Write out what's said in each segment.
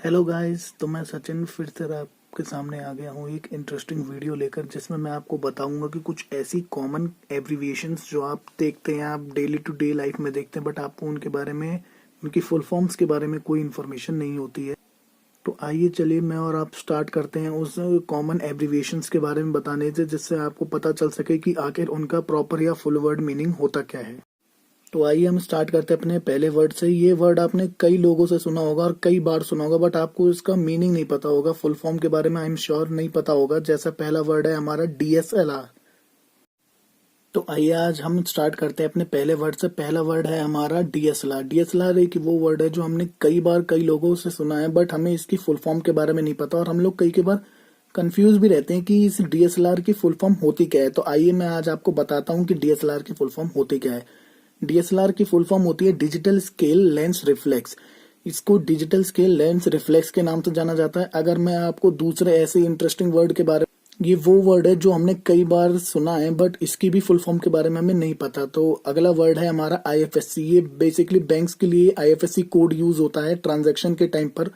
Hello guys, तो मैं सचिन फिर से आपके सामने आ गया हूँ एक इंटरेस्टिंग वीडियो लेकर, जिसमें मैं आपको बताऊंगा कि कुछ ऐसी कॉमन एब्रीविएशंस जो आप देखते हैं, आप डेली टू डे लाइफ में देखते हैं, बट आपको उनके बारे में, उनकी फुल फॉर्म्स के बारे में कोई इन्फॉर्मेशन नहीं होती है। तो आइए चलिए मैं और आप स्टार्ट करते हैं उस कॉमन एब्रीविएशंस के बारे में बताने से, जिससे आपको पता चल सके कि आखिर उनका प्रॉपर या फुल वर्ड मीनिंग होता क्या है। तो आइए हम स्टार्ट करते हैं अपने पहले वर्ड से। ये वर्ड आपने कई लोगों से सुना होगा और कई बार सुना होगा, बट आपको इसका मीनिंग नहीं पता होगा, फुल फॉर्म के बारे में आई एम श्योर नहीं पता होगा। जैसा पहला वर्ड है हमारा DSLR। तो आइए आज हम स्टार्ट करते हैं अपने पहले वर्ड से। पहला वर्ड है हमारा DSLR। DSLR एक वो वर्ड है जो हमने कई बार कई लोगों से सुना है, बट हमें इसकी फुल फॉर्म के बारे में नहीं पता, और हम लोग कई बार कंफ्यूज भी रहते हैं कि इस DSLR की फुल फॉर्म होती क्या है। तो आइए मैं आज आपको बताता हूँ कि DSLR की फुल फॉर्म होती क्या है। DSLR की फुल फॉर्म होती है डिजिटल स्केल लेंस रिफ्लेक्स। इसको डिजिटल स्केल लेंस रिफ्लेक्स के नाम से जाना जाता है। अगर मैं आपको दूसरे ऐसे इंटरेस्टिंग वर्ड के बारे में, ये वो वर्ड है जो हमने कई बार सुना है, बट इसकी भी फुल फॉर्म के बारे में हमें नहीं पता। तो अगला वर्ड है हमारा IFSC। ये बेसिकली बैंक्स के लिए IFSC कोड यूज होता है ट्रांजैक्शन के टाइम पर।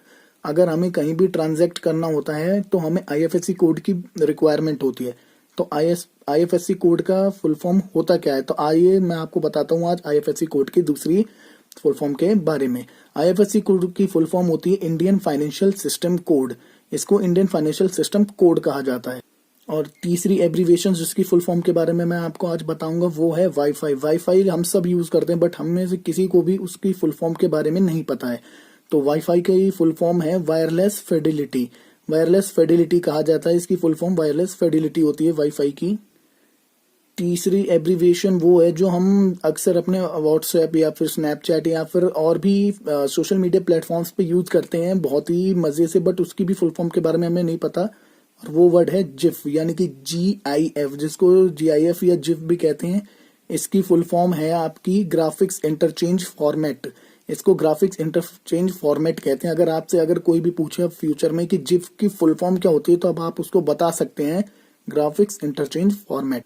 अगर हमें कहीं भी ट्रांजैक्ट करना होता है तो हमें IFSC कोड की रिक्वायरमेंट होती है। तो IFSC कोड का फुल फॉर्म होता क्या है, तो आइए मैं आपको बताता हूँ आज IFSC कोड की दूसरी फुल फॉर्म के बारे में। IFSC कोड की फुल फॉर्म होती है इंडियन फाइनेंशियल सिस्टम कोड। इसको इंडियन फाइनेंशियल सिस्टम कोड कहा जाता है। और तीसरी एब्रीविएशन जिसकी फुल फॉर्म के बारे में मैं आपको आज बताऊंगा वो है वाईफाई। वाईफाई हम सब यूज करते हैं, बट हम में से किसी को भी उसकी फुल फॉर्म के बारे में नहीं पता है। तो वाईफाई की फुल फॉर्म है वायरलेस फिडेलिटी। वायरलेस फिडेलिटी कहा जाता है, इसकी फुल फॉर्म वायरलेस फिडेलिटी होती है वाईफाई की। तीसरी एब्रीविएशन वो है जो हम अक्सर अपने व्हाट्सएप या फिर स्नैपचैट या फिर और भी सोशल मीडिया प्लेटफॉर्म्स पे यूज करते हैं बहुत ही मजे से, बट उसकी भी फुल फॉर्म के बारे में हमें नहीं पता। और वो वर्ड है जिफ, यानी कि GIF, जिसको GIF या जिफ भी कहते हैं। इसकी फुल फॉर्म है आपकी ग्राफिक्स इंटरचेंज फॉर्मेट। इसको ग्राफिक्स इंटरचेंज फॉर्मेट कहते हैं। अगर कोई भी पूछे अब फ्यूचर में कि जिफ की फुल फॉर्म क्या होती है, तो अब आप उसको बता सकते हैं ग्राफिक्स इंटरचेंज फॉर्मेट।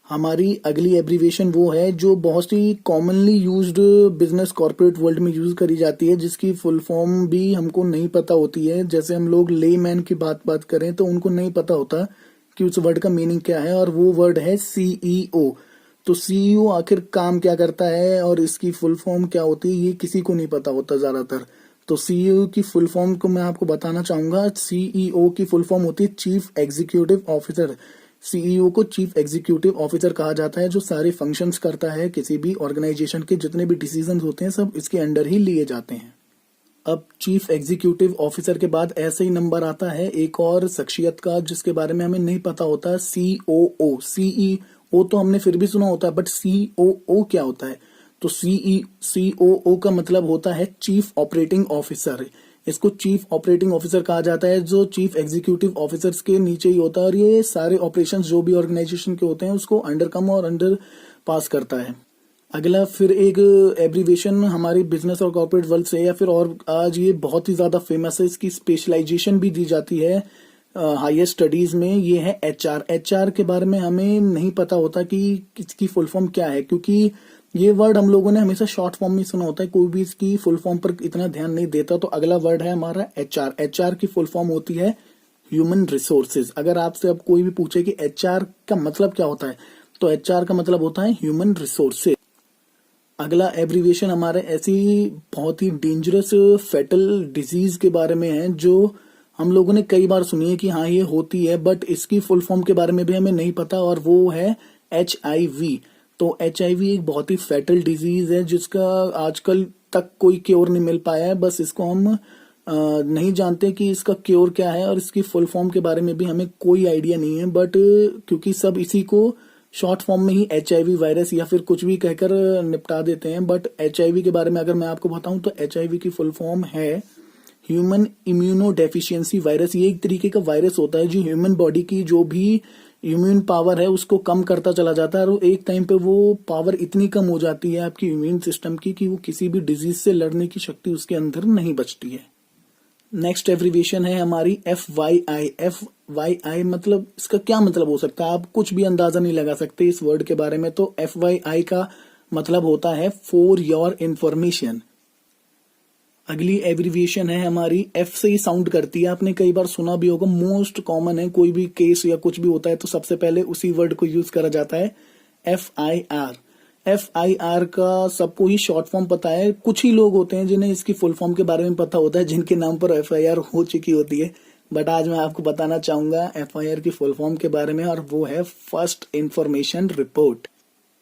हमारी अगली एब्रीविएशन वो है जो बहुत ही commonly used business corporate world में यूज करी जाती है, जिसकी फुल फॉर्म भी हमको नहीं पता होती है। जैसे हम लोग लेमैन की बात करें तो उनको नहीं पता होता कि उस वर्ड का मीनिंग क्या है, और वो वर्ड है CEO। तो CEO आखिर काम क्या करता है और इसकी फुल फॉर्म क्या होती है, ये किसी को नहीं पता होता ज्यादातर। तो CEO की फुल फॉर्म को मैं आपको बताना चाहूंगा। CEO की फुल फॉर्म होती है चीफ एग्जीक्यूटिव ऑफिसर। CEO को चीफ एग्जीक्यूटिव ऑफिसर कहा जाता है, जो सारे फंक्शंस करता है। किसी भी ऑर्गेनाइजेशन के जितने भी डिसीजंस होते हैं सब इसके अंडर ही लिए जाते हैं। अब चीफ एग्जीक्यूटिव ऑफिसर के बाद ऐसे ही नंबर आता है एक और शख्सियत का, जिसके बारे में हमें नहीं पता होता, COO। CEO तो हमने फिर भी सुना होता है, बट COO क्या होता है? तो COO का मतलब होता है चीफ ऑपरेटिंग ऑफिसर। इसको चीफ ऑपरेटिंग ऑफिसर कहा जाता है, जो चीफ एग्जीक्यूटिव ऑफिसर्स के नीचे ही होता है, और ये सारे ऑपरेशंस जो भी ऑर्गेनाइजेशन के होते हैं उसको अंडर कम और अंडर पास करता है। अगला फिर एक एब्रीविएशन हमारी बिजनेस और कॉर्पोरेट वर्ल्ड से, या फिर और आज ये बहुत ही ज्यादा फेमस है, इसकी स्पेशलाइजेशन भी दी जाती है हायर स्टडीज में। ये है HR के बारे में हमें नहीं पता होता कि इसकी फुल फॉर्म क्या है, क्योंकि ये वर्ड हम लोगों ने हमेशा शॉर्ट फॉर्म में सुना होता है, कोई भी इसकी फुल फॉर्म पर इतना ध्यान नहीं देता। तो अगला वर्ड है हमारा HR की फुल फॉर्म होती है ह्यूमन रिसोर्सेज। अगर आपसे अब कोई भी पूछे कि HR का मतलब क्या होता है, तो HR का मतलब होता है ह्यूमन रिसोर्सेज। अगला एब्रीविएशन हमारे ऐसी बहुत ही डेंजरस फेटल डिजीज के बारे में है, जो हम लोगों ने कई बार सुनी है कि हाँ ये होती है, बट इसकी फुल फॉर्म के बारे में भी हमें नहीं पता, और वो है HIV। तो HIV एक बहुत ही फेटल डिजीज है, जिसका आजकल तक कोई क्योर नहीं मिल पाया है। बस इसको हम नहीं जानते कि इसका क्योर क्या है, और इसकी फुल फॉर्म के बारे में भी हमें कोई आइडिया नहीं है, बट क्योंकि सब इसी को शॉर्ट फॉर्म में ही HIV वायरस या फिर कुछ भी कहकर निपटा देते हैं। बट HIV के बारे में अगर मैं आपको बताऊं तो HIV की फुल फॉर्म है ह्यूमन इम्यूनो डेफिशिएंसी वायरस। ये एक तरीके का वायरस होता है जो ह्यूमन बॉडी की जो भी इम्यून पावर है उसको कम करता चला जाता है, और एक टाइम पे वो पावर इतनी कम हो जाती है आपकी इम्यून सिस्टम की कि वो किसी भी डिजीज से लड़ने की शक्ति उसके अंदर नहीं बचती है। नेक्स्ट एब्रीविएशन है हमारी FYI। FYI मतलब इसका क्या मतलब हो सकता है, आप कुछ भी अंदाजा नहीं लगा सकते इस वर्ड के बारे में। तो FYI का मतलब होता है फॉर योर इंफॉर्मेशन। अगली एब्रिविएशन है हमारी, एफ से ही साउंड करती है, आपने कई बार सुना भी होगा, मोस्ट कॉमन है, कोई भी केस या कुछ भी होता है तो सबसे पहले उसी वर्ड को यूज करा जाता है, FIR। FIR का सबको ही शॉर्ट फॉर्म पता है, कुछ ही लोग होते हैं जिन्हें इसकी फुल फॉर्म के बारे में पता होता है, जिनके नाम पर FIR हो चुकी होती है। बट आज मैं आपको बताना चाहूंगा FIR की फुल फॉर्म के बारे में, और वो है फर्स्ट इंफॉर्मेशन रिपोर्ट।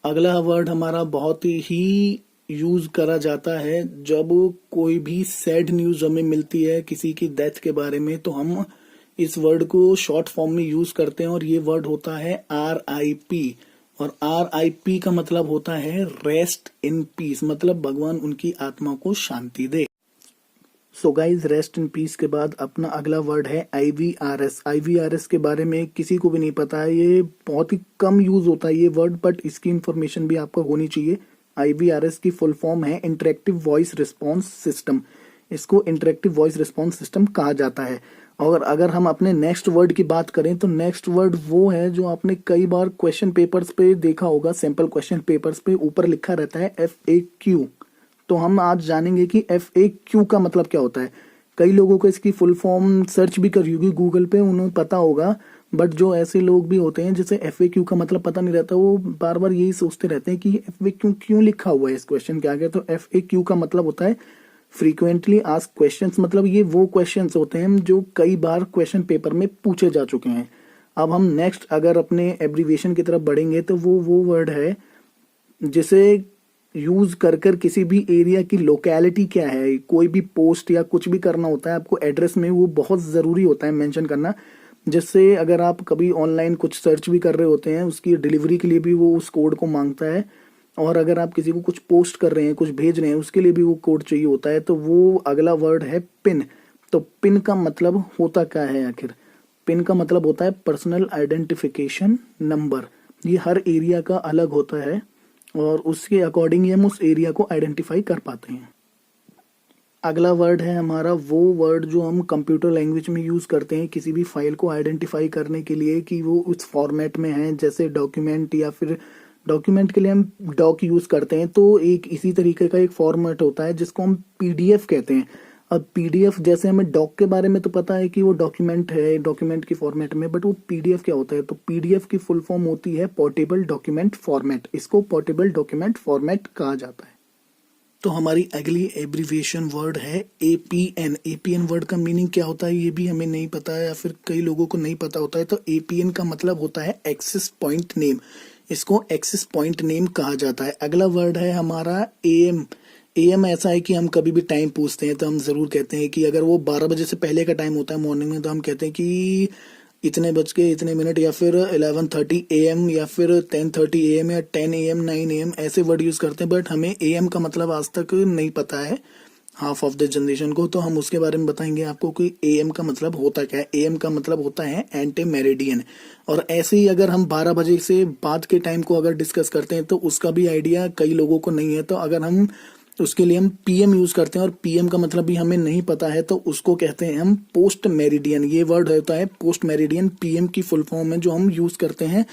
अगला वर्ड हमारा बहुत ही यूज करा जाता है जब कोई भी सैड न्यूज हमें मिलती है किसी की डेथ के बारे में, तो हम इस वर्ड को शॉर्ट फॉर्म में यूज करते हैं, और ये वर्ड होता है RIP। और RIP का मतलब होता है रेस्ट इन पीस, मतलब भगवान उनकी आत्मा को शांति दे। So guys, rest in peace के बाद अपना अगला वर्ड है IVRS। IVRS के बारे में किसी को भी नहीं पता है, ये बहुत ही कम यूज होता है ये वर्ड, बट इसकी इंफॉर्मेशन भी आपको होनी चाहिए। IVRS की फुल फॉर्म है इंटरेक्टिव वॉइस रिस्पॉन्स सिस्टम। इसको इंटरेक्टिव वॉइस रिस्पॉन्स सिस्टम कहा जाता है। और अगर हम अपने नेक्स्ट वर्ड की बात करें तो नेक्स्ट वर्ड वो है जो आपने कई बार क्वेश्चन पेपर्स पे देखा होगा, सैंपल क्वेश्चन पेपर्स पे ऊपर लिखा रहता है FAQ। तो हम आज जानेंगे कि FAQ का मतलब क्या होता है। कई लोगों को इसकी फुल फॉर्म सर्च भी करी होगी गूगल पे, उन्हें पता होगा, बट जो ऐसे लोग भी होते हैं जिसे FAQ का मतलब पता नहीं रहता, वो बार बार यही सोचते रहते हैं कि FAQ क्यों लिखा हुआ है इस क्वेश्चन के आगे। तो FAQ का मतलब होता है फ्रीक्वेंटली आस्क्ड क्वेश्चंस, मतलब ये वो क्वेश्चंस होते हैं जो कई बार क्वेश्चन पेपर में पूछे जा चुके हैं। अब हम नेक्स्ट अगर अपने एब्रीविएशन की तरफ बढ़ेंगे तो वो वर्ड है जिसे यूज कर किसी भी एरिया की लोकेलिटी क्या है, कोई भी पोस्ट या कुछ भी करना होता है आपको एड्रेस में, वो बहुत जरूरी होता है मेंशन करना। जिससे अगर आप कभी ऑनलाइन कुछ सर्च भी कर रहे होते हैं, उसकी डिलीवरी के लिए भी वो उस कोड को मांगता है, और अगर आप किसी को कुछ पोस्ट कर रहे हैं, कुछ भेज रहे हैं, उसके लिए भी वो कोड चाहिए होता है। तो वो अगला वर्ड है पिन। तो पिन का मतलब होता क्या है आखिर? पिन का मतलब होता है पर्सनल आइडेंटिफिकेशन नंबर। ये हर एरिया का अलग होता है और उसके अकॉर्डिंग ही हम उस एरिया को आइडेंटिफाई कर पाते हैं। अगला वर्ड है हमारा वो वर्ड जो हम कंप्यूटर लैंग्वेज में यूज करते हैं किसी भी फाइल को आइडेंटिफाई करने के लिए कि वो उस फॉर्मेट में है, जैसे डॉक्यूमेंट, या फिर डॉक्यूमेंट के लिए हम डॉक यूज करते हैं, तो एक इसी तरीके का एक फॉर्मेट होता है जिसको हम PDF कहते हैं। अब PDF, जैसे हमें डॉक के बारे में तो पता है कि वो डॉक्यूमेंट है, डॉक्यूमेंट की फॉर्मेट में, बट वो PDF क्या होता है? तो PDF की फुल फॉर्म होती है पोर्टेबल डॉक्यूमेंट फॉर्मेट। इसको पोर्टेबल डॉक्यूमेंट फॉर्मेट कहा जाता है। तो हमारी अगली एब्रीविएशन वर्ड है APN। APN वर्ड का मीनिंग क्या होता है ये भी हमें नहीं पता है, या फिर कई लोगों को नहीं पता होता है। तो APN का मतलब होता है एक्सेस पॉइंट नेम। इसको एक्सेस पॉइंट नेम कहा जाता है। अगला वर्ड है हमारा AM। AM ऐसा है कि हम कभी भी टाइम पूछते हैं तो हम जरूर कहते हैं कि अगर वो 12 बजे से पहले का टाइम होता है मॉर्निंग में, तो हम कहते हैं कि इतने बज के इतने मिनट, या फिर 11:30 AM, या फिर 10:30 AM, या 10 AM, 9 AM, ऐसे वर्ड यूज करते हैं। बट हमें AM का मतलब आज तक नहीं पता है हाफ ऑफ द जनरेशन को, तो हम उसके बारे में बताएंगे आपको कि AM का मतलब होता क्या है। AM का मतलब होता है एंटी मेरिडियन। और ऐसे ही अगर हम 12 बजे से बाद के टाइम को अगर डिस्कस करते हैं तो उसका भी आइडिया कई लोगों को नहीं है, तो अगर हम उसके लिए हम PM यूज करते हैं, और PM का मतलब भी हमें नहीं पता है, तो उसको कहते हैं हम पोस्ट मेरिडियन। ये वर्ड होता है पोस्ट मेरिडियन, PM की फुल फॉर्म है जो हम यूज करते हैं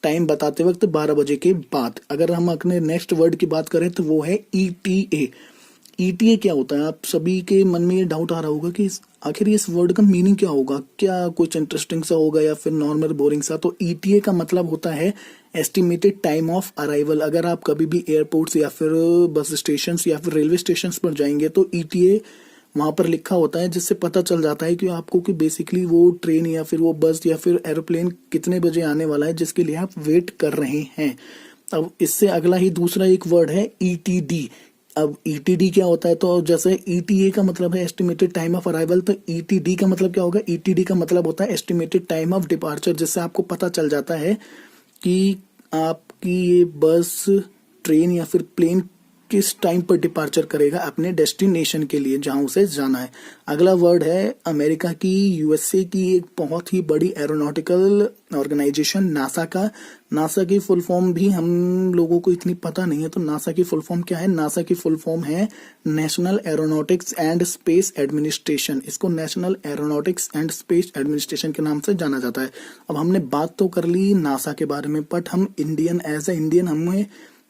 टाइम बताते वक्त 12 बजे के बाद। अगर हम अपने नेक्स्ट वर्ड की बात करें तो वो है ETA। ETA क्या होता है? आप सभी के मन में ये डाउट आ रहा होगा कि आखिर इस वर्ड का मीनिंग क्या होगा, क्या कुछ इंटरेस्टिंग सा होगा या फिर नॉर्मल बोरिंग सा। तो ETA का मतलब होता है एस्टिमेटेड टाइम ऑफ अराइवल। अगर आप कभी भी एयरपोर्ट्स या फिर बस स्टेशन या फिर रेलवे स्टेशन पर जाएंगे तो ETA वहां पर लिखा होता है, जिससे पता चल जाता है कि आपको कि बेसिकली वो ट्रेन या फिर वो बस या फिर एरोप्लेन कितने बजे आने वाला है, जिसके लिए आप वेट कर रहे हैं। अब इससे अगला ही दूसरा एक वर्ड है ETD। अब ETD क्या होता है? तो जैसे ETA का मतलब है एस्टिमेटेड टाइम ऑफ अराइवल, तो ETD का मतलब क्या होगा? ETD का मतलब होता है एस्टिमेटेड टाइम ऑफ डिपार्चर, जिससे आपको पता चल जाता है कि आपकी ये बस, ट्रेन या फिर प्लेन किस टाइम पर डिपार्चर करेगा अपने डेस्टिनेशन के लिए जहां उसे जाना है। अगला वर्ड है अमेरिका की, USA की एक बहुत ही बड़ी एरोनॉटिकल ऑर्गेनाइजेशन नासा का। नासा की फुल फॉर्म भी हम लोगों को इतनी पता नहीं है, तो नासा की फुल फॉर्म क्या है? नासा की फुल फॉर्म है national aeronautics and space administration. इसको national aeronautics and space administration के नाम से जाना जाता है। अब हमने बात तो कर ली नासा के बारे में, बट हम इंडियन, एज ए इंडियन, हमें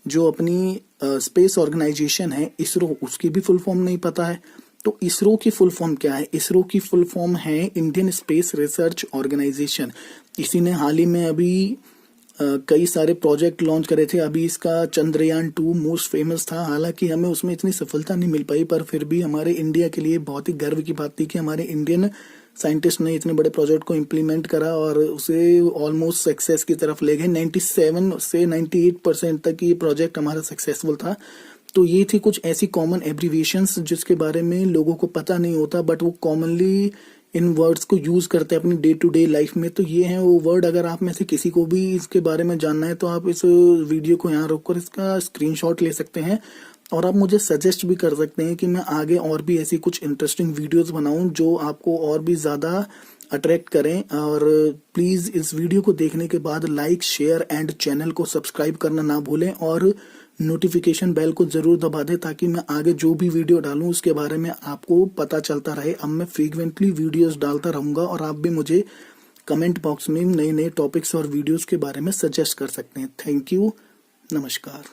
जो अपनी स्पेस ऑर्गेनाइजेशन है ISRO, उसकी भी फुल फॉर्म नहीं पता है। तो इसरो की फुल फॉर्म क्या है? इसरो की फुल फॉर्म है इंडियन स्पेस रिसर्च ऑर्गेनाइजेशन। इसी ने हाल ही में अभी कई सारे प्रोजेक्ट लॉन्च करे थे। अभी इसका चंद्रयान 2 मोस्ट फेमस था। हालांकि हमें उसमें इतनी सफलता नहीं मिल पाई, पर फिर भी हमारे इंडिया के लिए बहुत ही गर्व की बात थी कि हमारे इंडियन साइंटिस्ट ने इतने बड़े प्रोजेक्ट को इम्प्लीमेंट करा और उसे ऑलमोस्ट सक्सेस की तरफ ले गए। 97 से 98% तक ये प्रोजेक्ट हमारा सक्सेसफुल था। तो ये थी कुछ ऐसी कॉमन एब्रीविएशंस जिसके बारे में लोगों को पता नहीं होता, बट वो कॉमनली इन वर्ड्स को यूज करते हैं अपनी डे टू डे लाइफ में। तो ये है वो वर्ड। अगर आप में से किसी को भी इसके बारे में जानना है तो आप इस वीडियो को यहाँ रोककर इसका स्क्रीनशॉट ले सकते हैं और आप मुझे सजेस्ट भी कर सकते हैं कि मैं आगे और भी ऐसी कुछ इंटरेस्टिंग वीडियोस बनाऊं जो आपको और भी ज़्यादा अट्रैक्ट करें। और प्लीज़ इस वीडियो को देखने के बाद लाइक, शेयर एंड चैनल को सब्सक्राइब करना ना भूलें और नोटिफिकेशन बेल को ज़रूर दबा दें ताकि मैं आगे जो भी वीडियो डालूं उसके बारे में आपको पता चलता रहे। अब मैं फ्रीक्वेंटली वीडियोस डालता रहूँगा और आप भी मुझे कमेंट बॉक्स में नए नए टॉपिक्स और वीडियोस के बारे में सजेस्ट कर सकते हैं। Thank you. नमस्कार।